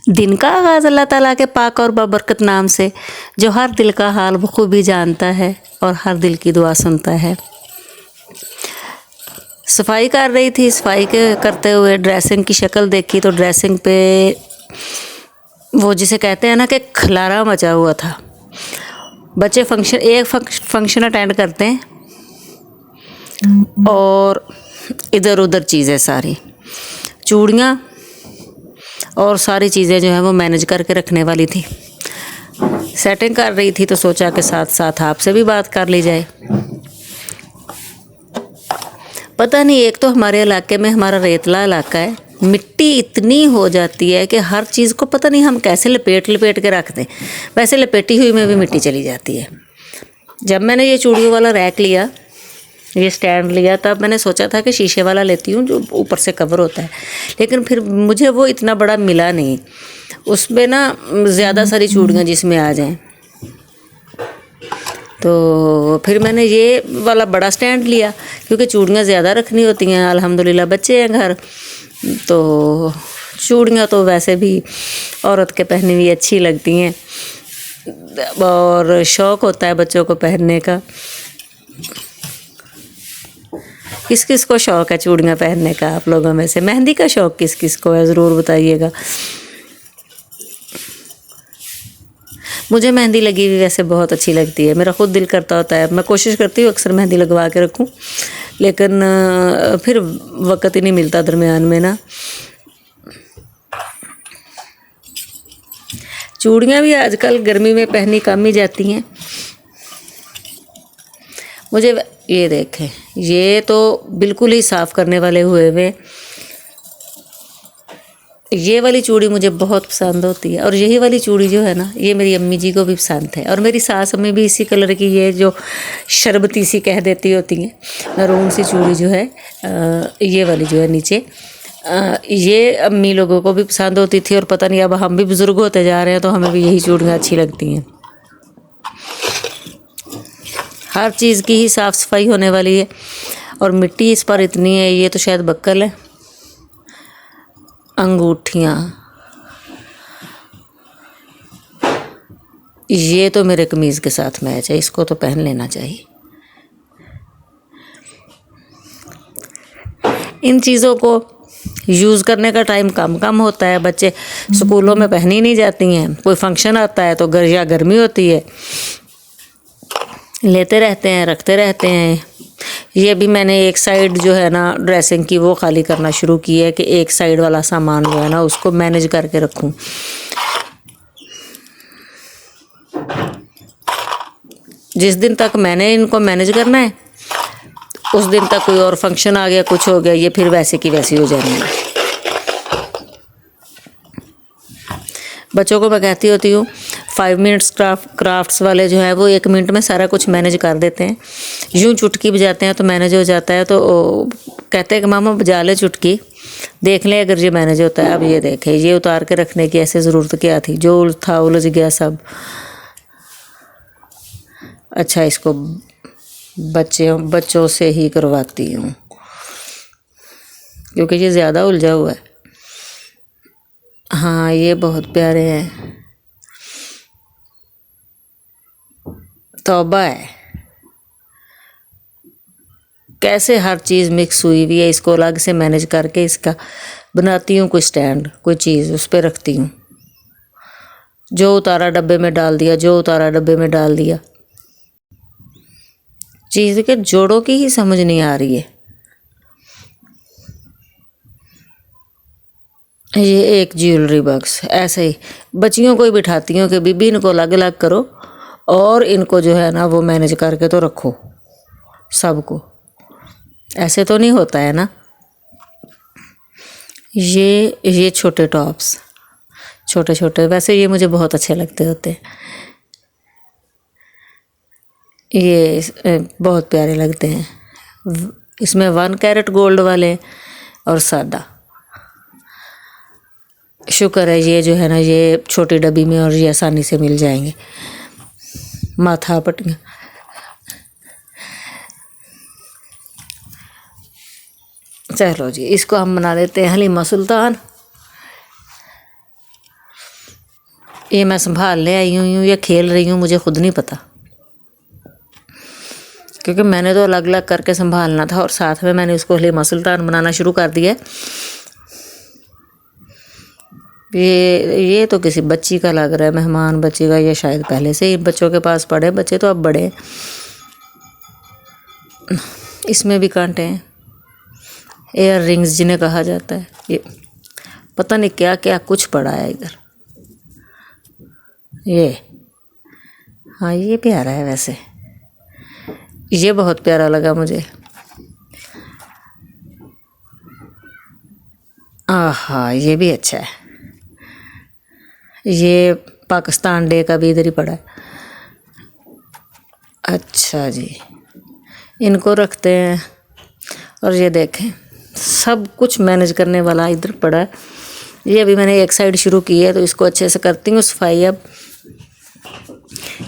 दिन का आगाज़ अल्लाह ताला के पाक और बाबरकत नाम से, जो हर दिल का हाल बखूबी जानता है और हर दिल की दुआ सुनता है। सफाई कर रही थी, सफाई के करते हुए ड्रेसिंग की शक्ल देखी तो ड्रेसिंग पे वो जिसे कहते हैं ना कि खलारा मचा हुआ था। बच्चे एक फंक्शन अटेंड करते हैं और इधर उधर चीज़ें सारी चूड़ियाँ और सारी चीज़ें जो है वो मैनेज करके रखने वाली थी। सेटिंग कर रही थी तो सोचा कि साथ साथ आपसे भी बात कर ली जाए। पता नहीं, एक तो हमारे इलाके में, हमारा रेतला इलाका है, मिट्टी इतनी हो जाती है कि हर चीज़ को पता नहीं हम कैसे लपेट लपेट के रख दें। वैसे लपेटी हुई में भी मिट्टी चली जाती है। जब मैंने ये चूड़ियों वाला रैक लिया, ये स्टैंड लिया, तब मैंने सोचा था कि शीशे वाला लेती हूँ जो ऊपर से कवर होता है, लेकिन फिर मुझे वो इतना बड़ा मिला नहीं। उसमें ना ज़्यादा सारी चूड़ियाँ जिसमें आ जाएं, तो फिर मैंने ये वाला बड़ा स्टैंड लिया क्योंकि चूड़ियाँ ज़्यादा रखनी होती हैं। अल्हम्दुलिल्लाह बच्चे हैं घर, तो चूड़ियाँ तो वैसे भी औरत के पहनी हुई अच्छी लगती हैं और शौक़ होता है बच्चों को पहनने का। किस किस को शौक़ है चूड़ियाँ पहनने का? आप लोगों में से मेहंदी का शौक़ किस किस को है, ज़रूर बताइएगा। मुझे मेहंदी लगी हुई वैसे बहुत अच्छी लगती है, मेरा खुद दिल करता होता है, मैं कोशिश करती हूँ अक्सर मेहंदी लगवा के रखूँ, लेकिन फिर वक़्त ही नहीं मिलता दरमियान में ना। चूड़ियाँ भी आजकल गर्मी में पहनी कम ही जाती हैं। मुझे ये देखें, ये तो बिल्कुल ही साफ़ करने वाले हुए हुए, ये वाली चूड़ी मुझे बहुत पसंद होती है। और यही वाली चूड़ी जो है ना, ये मेरी अम्मी जी को भी पसंद है और मेरी सास अम्मी भी इसी कलर की, ये जो शरबती सी कह देती होती हैं, मैरून सी चूड़ी जो है, ये वाली जो है नीचे, ये अम्मी लोगों को भी पसंद होती थी। और पता नहीं अब हम भी बुज़ुर्ग होते जा रहे हैं तो हमें भी यही चूड़ियाँ अच्छी लगती हैं। हर चीज़ की ही साफ़ सफाई होने वाली है और मिट्टी इस पर इतनी है, ये तो शायद बक्कल है। अंगूठियाँ, ये तो मेरे कमीज़ के साथ मैच है, इसको तो पहन लेना चाहिए। इन चीज़ों को यूज़ करने का टाइम कम कम होता है, बच्चे स्कूलों में पहनी नहीं जाती हैं, कोई फंक्शन आता है तो या गर्मी होती है, लेते रहते हैं, रखते रहते हैं। ये भी मैंने एक साइड जो है ना ड्रेसिंग की वो खाली करना शुरू की है कि एक साइड वाला सामान जो है ना उसको मैनेज करके रखूं। जिस दिन तक मैंने इनको मैनेज करना है उस दिन तक कोई और फंक्शन आ गया, कुछ हो गया, ये फिर वैसे की वैसी हो जाएंगी। बच्चों को मैं कहती होती हूँ 5 मिनट्स क्राफ्ट्स वाले जो है वो 1 मिनट में सारा कुछ मैनेज कर देते हैं। यूँ चुटकी बजाते हैं तो मैनेज हो जाता है, तो कहते हैं कि मामा बजा ले चुटकी, देख लें अगर ये मैनेज होता है। अब ये देखें, ये उतार के रखने की ऐसे ज़रूरत क्या थी, जो था उलझ गया सब। अच्छा, इसको बच्चों से ही करवाती हूँ क्योंकि ये ज़्यादा उलझा हुआ है। हाँ, ये बहुत प्यारे हैं, तौबा है कैसे हर चीज़ मिक्स हुई हुई है। इसको अलग से मैनेज करके इसका बनाती हूँ कोई स्टैंड, कोई चीज़ उस पर रखती हूँ। जो उतारा डब्बे में डाल दिया, जो उतारा डब्बे में डाल दिया। चीज़ के जोड़ों की ही समझ नहीं आ रही है। ये एक ज्वेलरी बॉक्स, ऐसे ही बच्चियों को ही बिठाती हूँ कि बीबी इनको अलग अलग करो और इनको जो है ना वो मैनेज करके तो रखो सबको। ऐसे तो नहीं होता है ना। ये छोटे टॉप्स, छोटे छोटे, वैसे ये मुझे बहुत अच्छे लगते होते हैं। ये बहुत प्यारे लगते हैं। इसमें 1 कैरेट गोल्ड वाले और सादा। शुक्र है ये जो है ना ये छोटी डब्बी में और ये आसानी से मिल जाएंगे। माथा पट्टियाँ, चलो जी, इसको हम बना लेते हैं हलीमा सुल्तान। ये मैं संभालने आई हूँ या खेल रही हूँ मुझे खुद नहीं पता, क्योंकि मैंने तो अलग अलग करके संभालना था और साथ में मैंने उसको हलीमा सुल्तान बनाना शुरू कर दिया। ये तो किसी बच्ची का लग रहा है, मेहमान बच्ची का, या शायद पहले से ही बच्चों के पास पड़े, बच्चे तो अब बड़े। इसमें भी कांटे हैं, एयर रिंग्स जिन्हें कहा जाता है। ये पता नहीं क्या क्या कुछ पड़ा है इधर। ये हाँ ये प्यारा है, वैसे ये बहुत प्यारा लगा मुझे। आहा ये भी अच्छा है। ये पाकिस्तान डे का भी इधर ही पड़ा है। अच्छा जी, इनको रखते हैं। और ये देखें सब कुछ मैनेज करने वाला इधर पड़ा है। ये अभी मैंने एक साइड शुरू की है तो इसको अच्छे से करती हूँ सफाई। अब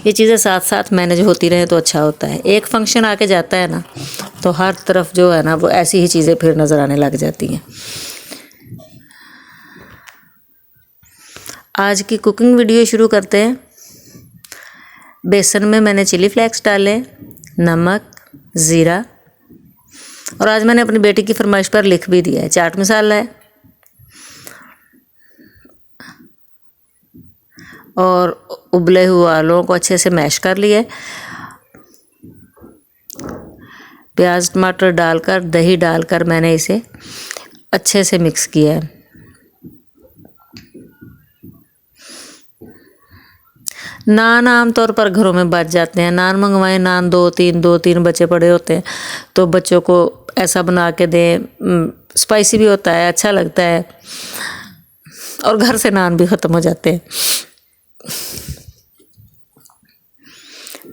ये चीज़ें साथ साथ मैनेज होती रहे तो अच्छा होता है। एक फंक्शन आके जाता है ना तो हर तरफ जो है ना वो ऐसी ही चीज़ें फिर नज़र आने लग जाती हैं। आज की कुकिंग वीडियो शुरू करते हैं। बेसन में मैंने चिली फ्लेक्स डाले, नमक, ज़ीरा, और आज मैंने अपनी बेटी की फरमाइश पर लिख भी दिया है चाट मसाला है, और उबले हुए आलूओं को अच्छे से मैश कर लिया। प्याज टमाटर डालकर दही डालकर मैंने इसे अच्छे से मिक्स किया है। नान आमतौर पर घरों में बच जाते हैं, नान मंगवाएं, नान दो तीन बच्चे पड़े होते हैं तो बच्चों को ऐसा बना के दें। स्पाइसी भी होता है, अच्छा लगता है, और घर से नान भी ख़त्म हो जाते हैं।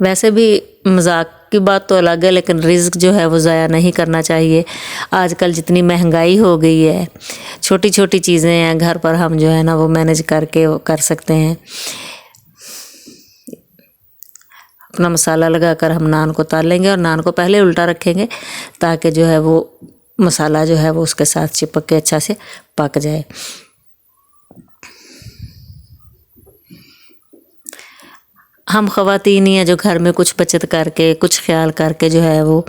वैसे भी मजाक की बात तो अलग है, लेकिन रिस्क जो है वो ज़ाया नहीं करना चाहिए। आजकल जितनी महंगाई हो गई है, छोटी छोटी चीज़ें हैं घर पर हम जो है ना वो मैनेज करके वो कर सकते हैं। अपना मसाला लगाकर हम नान को तालेंगे और नान को पहले उल्टा रखेंगे ताकि जो है वो मसाला जो है वो उसके साथ चिपक के अच्छा से पक जाए। हम ख़वातीन ही हैं जो घर में कुछ बचत करके कुछ ख्याल करके जो है वो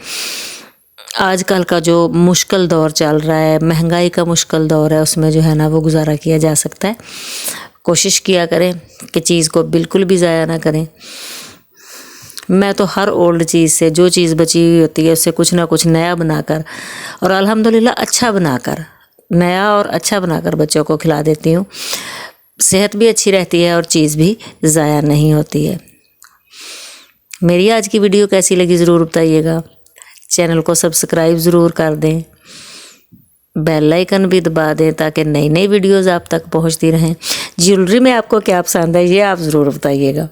आजकल का जो मुश्किल दौर चल रहा है, महंगाई का मुश्किल दौर है, उसमें जो है ना वो गुजारा किया जा सकता है। कोशिश किया करें कि चीज़ को बिल्कुल भी ज़ाया ना करें। मैं तो हर ओल्ड चीज़ से जो चीज़ बची हुई होती है उससे कुछ ना कुछ नया बनाकर और अल्हम्दुलिल्लाह अच्छा बनाकर, नया और अच्छा बनाकर बच्चों को खिला देती हूँ। सेहत भी अच्छी रहती है और चीज़ भी ज़ाया नहीं होती है। मेरी आज की वीडियो कैसी लगी ज़रूर बताइएगा। चैनल को सब्सक्राइब ज़रूर कर दें, बेल आइकन भी दबा दें ताकि नई नई वीडियोज़ आप तक पहुँचती रहें। ज्वेलरी में आपको क्या पसंद है ये आप ज़रूर बताइएगा।